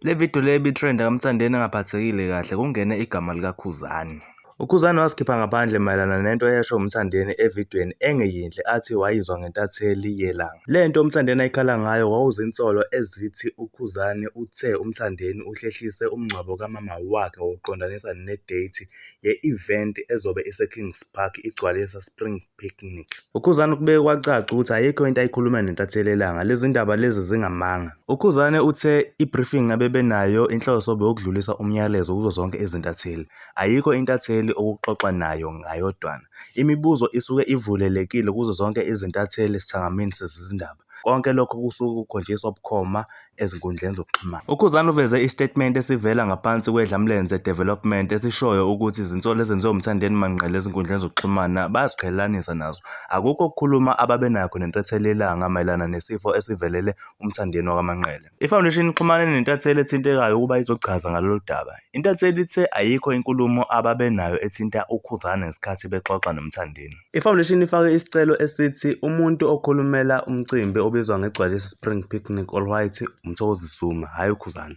Le video le ibitrenda kaMthandeni engaphathekile kahle kungene igama likaKhuzani. UKhuzani wazikhipha ngaphandle mayelana nento eyasho uMthandeni evidweni engeyinhle athi wayizwa ngentatheli yelanga. Le nto uMthandeni ayikhala ngayo kwakuzinsolo ezithi uKhuzani uthe uMthandeni uhlehlise umngcwabo kamama wakhe wawuqondanisa ne-date ye-event ezobe ise-Kings Park igcwalisa Spring Picnic. UKhuzani kubeke kwacaca ukuthi ayikho into ayikhuluma nentatheli yelanga, lezi ndaba lezi zingamanga. UKhuzani uthe i-briefing abebenayo inhloso bewukudlulisa umyalezo kuzo zonke izintatheli. Ayikho intatheli okuxoxa nayo ngayodwana. Imibuzo isuke ivulelekile kuzo zonke izintatheli sithangamini sezindaba. Konke lokho kusuke kukhonjiswa bukhoma ezinkundleni zokuxhumana. UKhuzani uveze istatement esivela ngaphansi kwedlamlenze development esishoyo ukuthi izinsolo ezenziwe uMthandeni Manqele ezinkundleni zokuxhumana bayaziqhelelanisa nazo. Akukho ukukhuluma ababenakho nentatheli yelanga mayelana nesifo esivelele uMthandeni wakwaManqele. I-foundation ixhumane nentatheli ethintekayo ukuba izochaza ngalolu daba. Intatheli ithe ayikho inkulumo ababenayo ethinta uKhuzani ngesikhathi bexoxa noMthandeni. I-foundation ifake isicelo esithi umuntu okhulumela umcimbi obizwa ngegcwalisa Spring Picnic All White uMthokozi Zuma, hhayi uKhuzani.